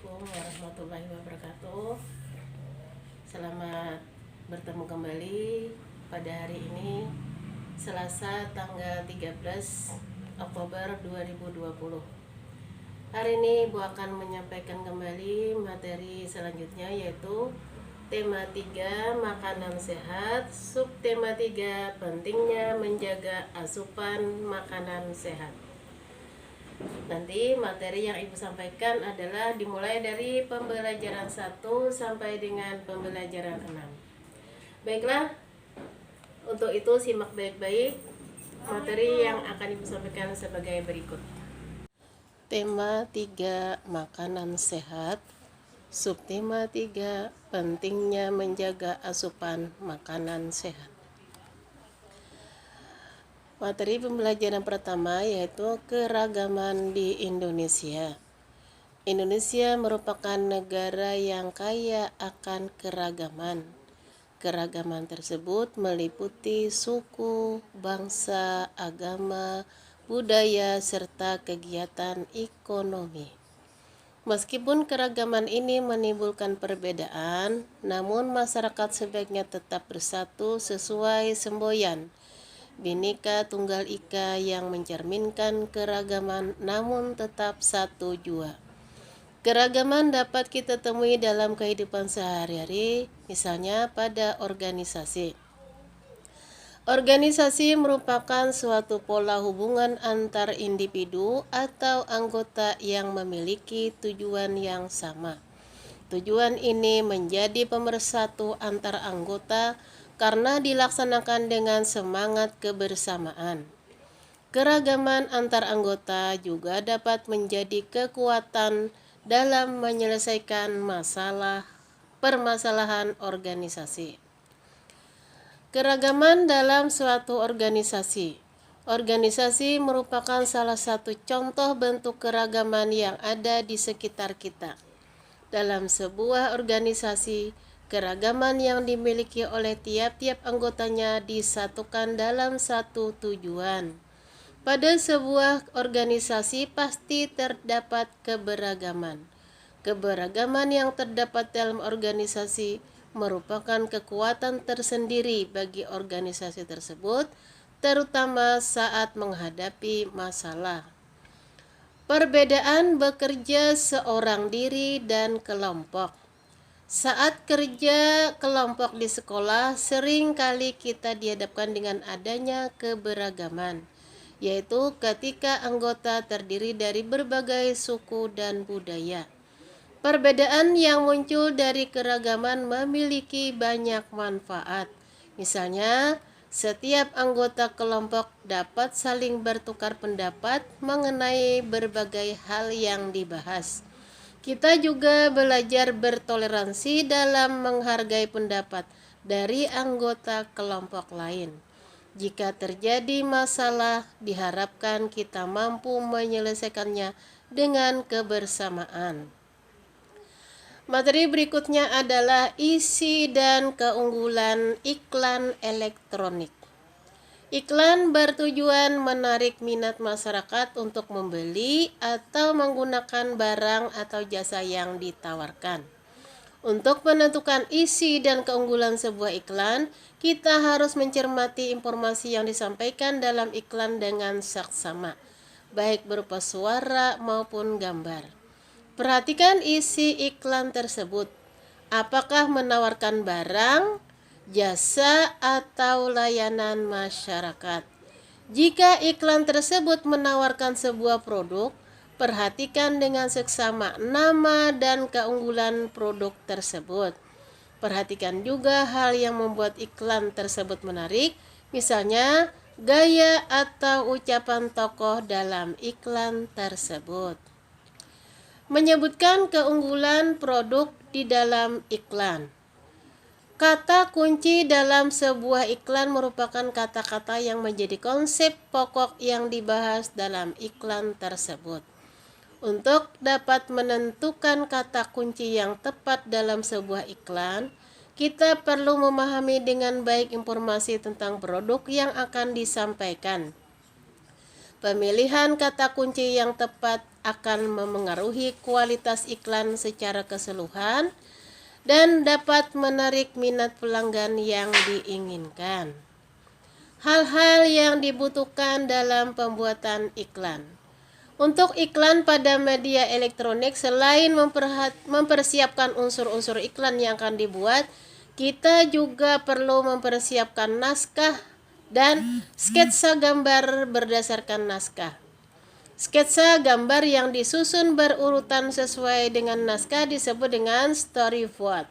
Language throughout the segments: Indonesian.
Assalamualaikum warahmatullahi wabarakatuh. Selamat bertemu kembali pada hari ini, Selasa tanggal 13 Oktober 2020. Hari ini Bu akan menyampaikan kembali materi selanjutnya, yaitu tema 3 makanan sehat, subtema 3 pentingnya menjaga asupan makanan sehat. Nanti materi yang Ibu sampaikan adalah dimulai dari pembelajaran 1 sampai dengan pembelajaran 6. Baiklah, untuk itu simak baik-baik materi yang akan Ibu sampaikan sebagai berikut. Tema 3 makanan sehat, subtema 3 pentingnya menjaga asupan makanan sehat. Materi pembelajaran pertama yaitu keragaman di Indonesia. Indonesia merupakan negara yang kaya akan keragaman. Keragaman tersebut meliputi suku, bangsa, agama, budaya, serta kegiatan ekonomi. Meskipun keragaman ini menimbulkan perbedaan, namun masyarakat sebaiknya tetap bersatu sesuai semboyan Bhinneka Tunggal Ika yang mencerminkan keragaman namun tetap satu jua. Keragaman dapat kita temui dalam kehidupan sehari-hari, misalnya pada organisasi. Organisasi merupakan suatu pola hubungan antar individu atau anggota yang memiliki tujuan yang sama. Tujuan ini menjadi pemersatu antar anggota karena dilaksanakan dengan semangat kebersamaan. Keragaman antar anggota juga dapat menjadi kekuatan dalam menyelesaikan permasalahan organisasi. Keragaman dalam suatu organisasi. Organisasi merupakan salah satu contoh bentuk keragaman yang ada di sekitar kita. Dalam sebuah organisasi, keragaman yang dimiliki oleh tiap-tiap anggotanya disatukan dalam satu tujuan. Pada sebuah organisasi pasti terdapat keberagaman. Keberagaman yang terdapat dalam organisasi merupakan kekuatan tersendiri bagi organisasi tersebut, terutama saat menghadapi masalah. Perbedaan bekerja seorang diri dan kelompok. Saat kerja kelompok di sekolah, sering kali kita dihadapkan dengan adanya keberagaman, yaitu ketika anggota terdiri dari berbagai suku dan budaya. Perbedaan yang muncul dari keragaman memiliki banyak manfaat. Misalnya, setiap anggota kelompok dapat saling bertukar pendapat mengenai berbagai hal yang dibahas. Kita juga belajar bertoleransi dalam menghargai pendapat dari anggota kelompok lain. Jika terjadi masalah, diharapkan kita mampu menyelesaikannya dengan kebersamaan. Materi berikutnya adalah isi dan keunggulan iklan elektronik. Iklan bertujuan menarik minat masyarakat untuk membeli atau menggunakan barang atau jasa yang ditawarkan. Untuk menentukan isi dan keunggulan sebuah iklan, kita harus mencermati informasi yang disampaikan dalam iklan dengan saksama, baik berupa suara maupun gambar. Perhatikan isi iklan tersebut. Apakah menawarkan barang, jasa, atau layanan masyarakat? Jika iklan tersebut menawarkan sebuah produk, perhatikan dengan seksama nama dan keunggulan produk tersebut. Perhatikan juga hal yang membuat iklan tersebut menarik, misalnya gaya atau ucapan tokoh dalam iklan tersebut. Menyebutkan keunggulan produk di dalam iklan. Kata kunci dalam sebuah iklan merupakan kata-kata yang menjadi konsep pokok yang dibahas dalam iklan tersebut. Untuk dapat menentukan kata kunci yang tepat dalam sebuah iklan, kita perlu memahami dengan baik informasi tentang produk yang akan disampaikan. Pemilihan kata kunci yang tepat akan memengaruhi kualitas iklan secara keseluruhan dan dapat menarik minat pelanggan yang diinginkan. Hal-hal yang dibutuhkan dalam pembuatan iklan. Untuk iklan pada media elektronik, selain mempersiapkan unsur-unsur iklan yang akan dibuat, kita juga perlu mempersiapkan naskah dan sketsa gambar berdasarkan naskah. Sketsa gambar yang disusun berurutan sesuai dengan naskah disebut dengan storyboard.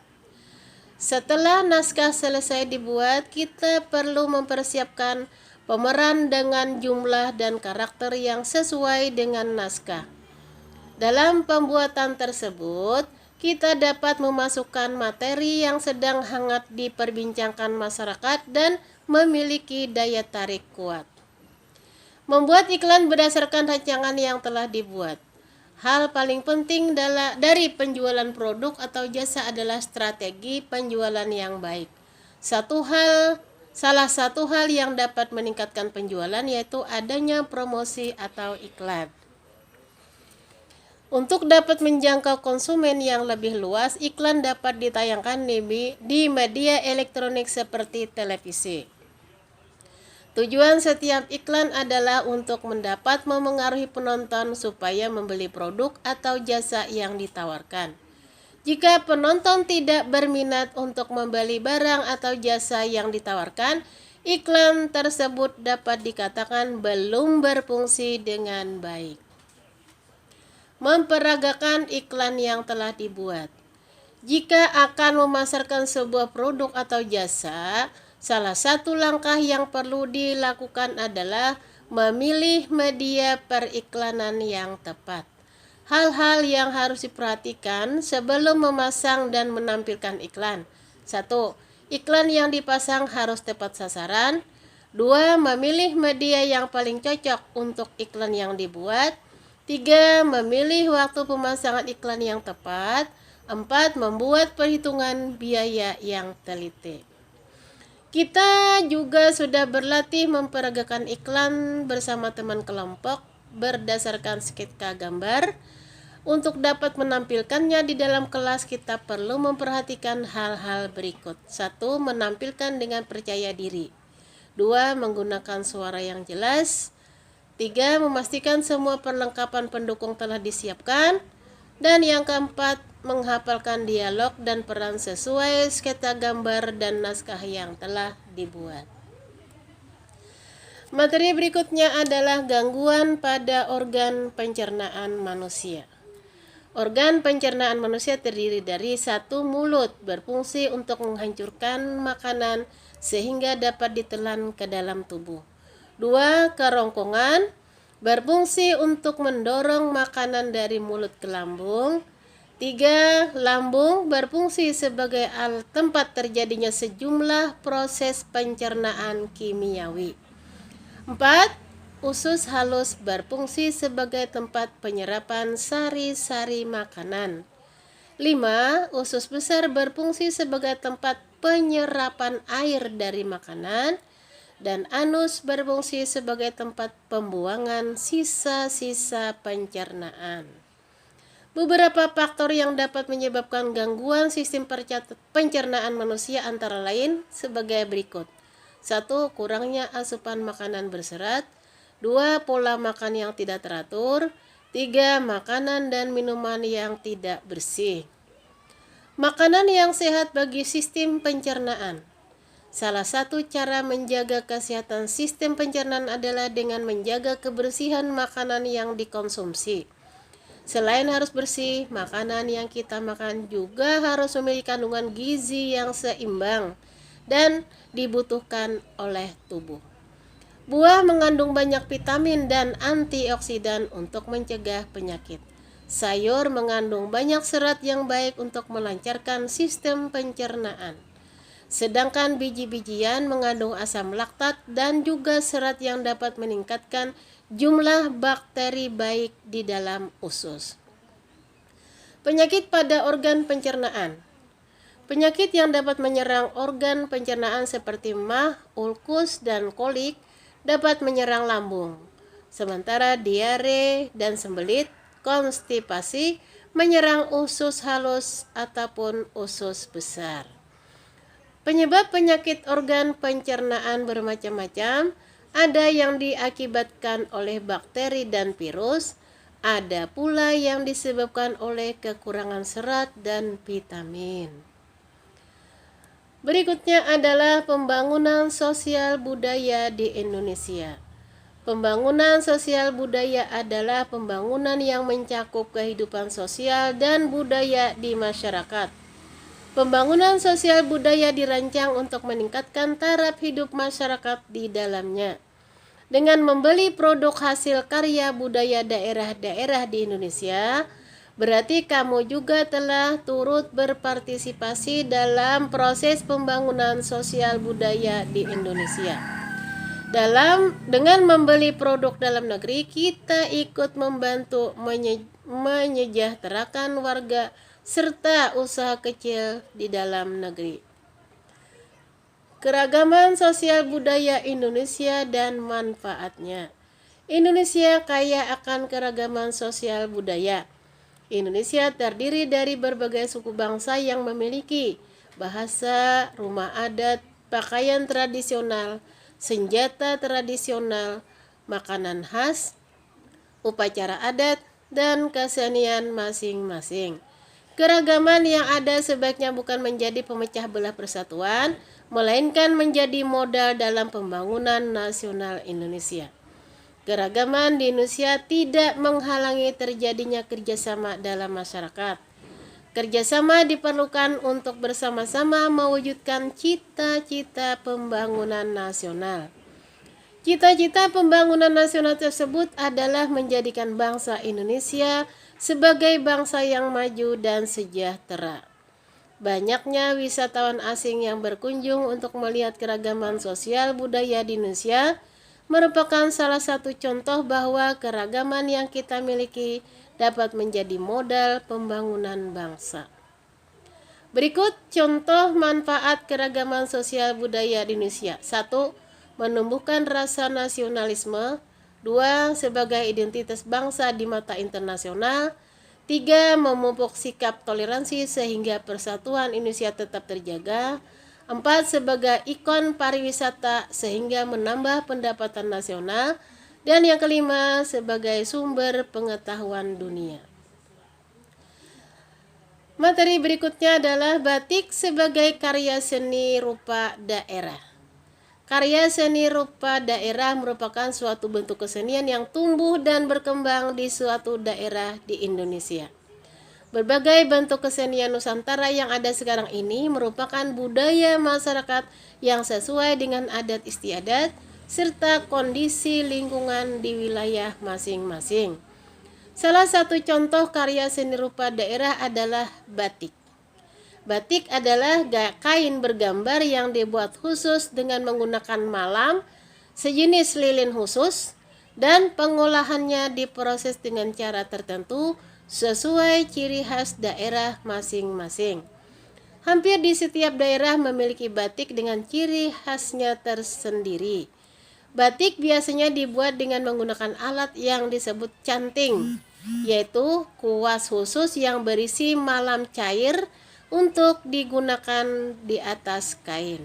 Setelah naskah selesai dibuat, kita perlu mempersiapkan pemeran dengan jumlah dan karakter yang sesuai dengan naskah. Dalam pembuatan tersebut, kita dapat memasukkan materi yang sedang hangat diperbincangkan masyarakat dan memiliki daya tarik kuat. Membuat iklan berdasarkan rancangan yang telah dibuat. Hal paling penting dari penjualan produk atau jasa adalah strategi penjualan yang baik. Salah satu hal yang dapat meningkatkan penjualan yaitu adanya promosi atau iklan. Untuk dapat menjangkau konsumen yang lebih luas, iklan dapat ditayangkan di media elektronik seperti televisi. Tujuan setiap iklan adalah untuk mendapat memengaruhi penonton supaya membeli produk atau jasa yang ditawarkan. Jika penonton tidak berminat untuk membeli barang atau jasa yang ditawarkan, iklan tersebut dapat dikatakan belum berfungsi dengan baik. Memperagakan iklan yang telah dibuat. Jika akan memasarkan sebuah produk atau jasa, salah satu langkah yang perlu dilakukan adalah memilih media periklanan yang tepat. Hal-hal yang harus diperhatikan sebelum memasang dan menampilkan iklan. 1. Iklan yang dipasang harus tepat sasaran. 2. Memilih media yang paling cocok untuk iklan yang dibuat. 3. Memilih waktu pemasangan iklan yang tepat. 4. Membuat perhitungan biaya yang teliti. Kita juga sudah berlatih memperagakan iklan bersama teman kelompok berdasarkan sketsa gambar. Untuk dapat menampilkannya di dalam kelas, kita perlu memperhatikan hal-hal berikut. 1. Menampilkan dengan percaya diri. 2. Menggunakan suara yang jelas. 3. Memastikan semua perlengkapan pendukung telah disiapkan. Dan yang keempat, menghafalkan dialog dan peran sesuai sketsa gambar dan naskah yang telah dibuat. Materi berikutnya adalah gangguan pada organ pencernaan manusia. Organ pencernaan manusia terdiri dari 1. Mulut, berfungsi untuk menghancurkan makanan sehingga dapat ditelan ke dalam tubuh. 2. Kerongkongan, berfungsi untuk mendorong makanan dari mulut ke lambung. 3. Lambung, berfungsi sebagai tempat terjadinya sejumlah proses pencernaan kimiawi. 4. Usus halus, berfungsi sebagai tempat penyerapan sari-sari makanan. 5. Usus besar, berfungsi sebagai tempat penyerapan air dari makanan. Dan anus berfungsi sebagai tempat pembuangan sisa-sisa pencernaan. Beberapa faktor yang dapat menyebabkan gangguan sistem pencernaan manusia antara lain sebagai berikut. 1. Kurangnya asupan makanan berserat. 2. Pola makan yang tidak teratur. 3. Makanan dan minuman yang tidak bersih. Makanan yang sehat bagi sistem pencernaan. Salah satu cara menjaga kesehatan sistem pencernaan adalah dengan menjaga kebersihan makanan yang dikonsumsi. Selain harus bersih, makanan yang kita makan juga harus memiliki kandungan gizi yang seimbang dan dibutuhkan oleh tubuh. Buah mengandung banyak vitamin dan antioksidan untuk mencegah penyakit. Sayur mengandung banyak serat yang baik untuk melancarkan sistem pencernaan. Sedangkan biji-bijian mengandung asam laktat dan juga serat yang dapat meningkatkan jumlah bakteri baik di dalam usus. Penyakit pada organ pencernaan. Penyakit yang dapat menyerang organ pencernaan seperti MAH, ulkus, dan kolik dapat menyerang lambung. Sementara diare dan sembelit, konstipasi, menyerang usus halus ataupun usus besar. Penyebab penyakit organ pencernaan bermacam-macam, ada yang diakibatkan oleh bakteri dan virus, ada pula yang disebabkan oleh kekurangan serat dan vitamin. Berikutnya adalah pembangunan sosial budaya di Indonesia. Pembangunan sosial budaya adalah pembangunan yang mencakup kehidupan sosial dan budaya di masyarakat. Pembangunan sosial budaya dirancang untuk meningkatkan taraf hidup masyarakat di dalamnya. Dengan membeli produk hasil karya budaya daerah-daerah di Indonesia, berarti kamu juga telah turut berpartisipasi dalam proses pembangunan sosial budaya di Indonesia. Dengan membeli produk dalam negeri, kita ikut membantu menyejahterakan warga serta usaha kecil di dalam negeri. Keragaman sosial budaya Indonesia dan manfaatnya. Indonesia kaya akan keragaman sosial budaya. Indonesia terdiri dari berbagai suku bangsa yang memiliki bahasa, rumah adat, pakaian tradisional, senjata tradisional, makanan khas, upacara adat, dan kesenian masing-masing. Keragaman yang ada sebaiknya bukan menjadi pemecah belah persatuan, melainkan menjadi modal dalam pembangunan nasional Indonesia. Keragaman di Indonesia tidak menghalangi terjadinya kerjasama dalam masyarakat. Kerjasama diperlukan untuk bersama-sama mewujudkan cita-cita pembangunan nasional. Cita-cita pembangunan nasional tersebut adalah menjadikan bangsa Indonesia sebagai bangsa yang maju dan sejahtera. Banyaknya wisatawan asing yang berkunjung untuk melihat keragaman sosial budaya di Indonesia merupakan salah satu contoh bahwa keragaman yang kita miliki dapat menjadi modal pembangunan bangsa. Berikut contoh manfaat keragaman sosial budaya di Indonesia. 1. Menumbuhkan rasa nasionalisme. 2. Sebagai identitas bangsa di mata internasional. 3. Memupuk sikap toleransi sehingga persatuan Indonesia tetap terjaga. 4. Sebagai ikon pariwisata sehingga menambah pendapatan nasional. Dan yang kelima, sebagai sumber pengetahuan dunia. Materi berikutnya adalah batik sebagai karya seni rupa daerah. Karya seni rupa daerah merupakan suatu bentuk kesenian yang tumbuh dan berkembang di suatu daerah di Indonesia. Berbagai bentuk kesenian Nusantara yang ada sekarang ini merupakan budaya masyarakat yang sesuai dengan adat istiadat serta kondisi lingkungan di wilayah masing-masing. Salah satu contoh karya seni rupa daerah adalah batik. Batik adalah kain bergambar yang dibuat khusus dengan menggunakan malam, sejenis lilin khusus, dan pengolahannya diproses dengan cara tertentu sesuai ciri khas daerah masing-masing. Hampir di setiap daerah memiliki batik dengan ciri khasnya tersendiri. Batik biasanya dibuat dengan menggunakan alat yang disebut canting, yaitu kuas khusus yang berisi malam cair untuk digunakan di atas kain.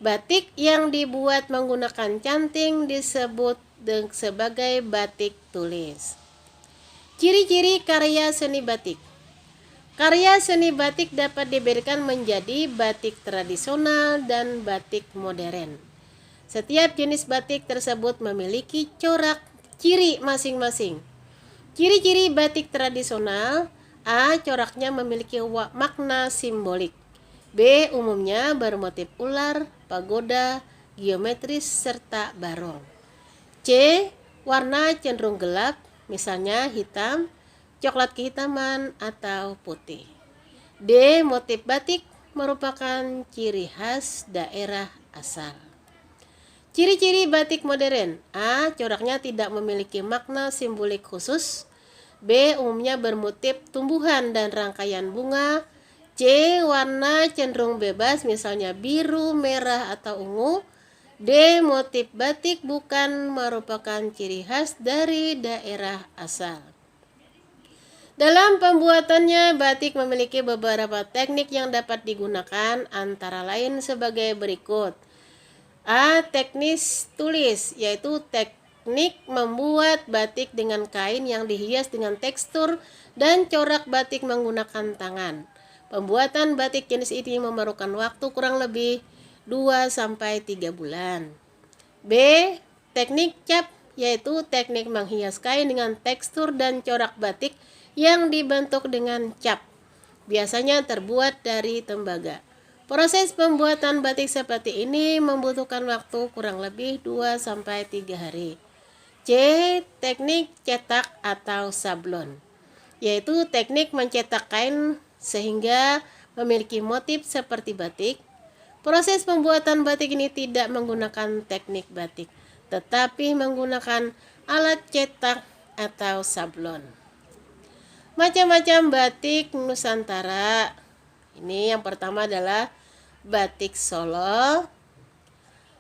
Batik yang dibuat menggunakan canting disebut sebagai batik tulis. Ciri-ciri karya seni batik. Karya seni batik dapat dibedakan menjadi batik tradisional dan batik modern. Setiap jenis batik tersebut memiliki corak ciri masing-masing. Ciri-ciri batik tradisional: A. Coraknya memiliki makna simbolik. B. Umumnya bermotif ular, pagoda, geometris, serta barong. C. Warna cenderung gelap, misalnya hitam, coklat kehitaman, atau putih. D. Motif batik merupakan ciri khas daerah asal. Ciri-ciri batik modern: A. Coraknya tidak memiliki makna simbolik khusus. B. Umumnya bermotif tumbuhan dan rangkaian bunga. C. Warna cenderung bebas, misalnya biru, merah, atau ungu. D. Motif batik bukan merupakan ciri khas dari daerah asal. Dalam pembuatannya, batik memiliki beberapa teknik yang dapat digunakan, antara lain sebagai berikut. A. Teknis tulis, yaitu teknik membuat batik dengan kain yang dihias dengan tekstur dan corak batik menggunakan tangan. Pembuatan batik jenis ini memerlukan waktu kurang lebih 2-3 bulan. B. Teknik cap, yaitu teknik menghias kain dengan tekstur dan corak batik yang dibentuk dengan cap. Biasanya terbuat dari tembaga. Proses pembuatan batik seperti ini membutuhkan waktu kurang lebih 2-3 hari. C. Teknik cetak atau sablon, yaitu teknik mencetak kain sehingga memiliki motif seperti batik. Proses pembuatan batik ini tidak menggunakan teknik batik, tetapi menggunakan alat cetak atau sablon. Macam-macam batik Nusantara. Ini yang pertama adalah batik Solo,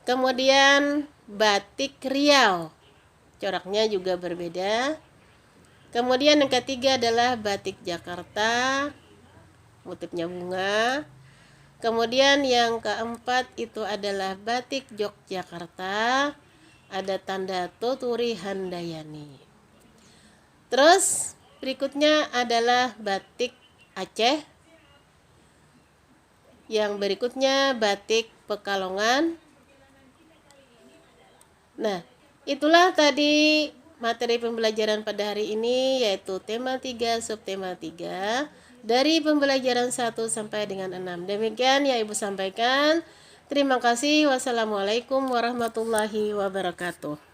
kemudian batik Riau, coraknya juga berbeda. Kemudian yang ketiga adalah batik Jakarta, motifnya bunga. Kemudian yang keempat itu adalah batik Yogyakarta, ada tanda Toturi Handayani. Terus berikutnya adalah batik Aceh. Yang berikutnya batik Pekalongan. Nah, itulah tadi materi pembelajaran pada hari ini, yaitu tema 3, subtema 3 dari pembelajaran 1 sampai dengan 6. Demikian yang Ibu sampaikan. Terima kasih. Wassalamualaikum warahmatullahi wabarakatuh.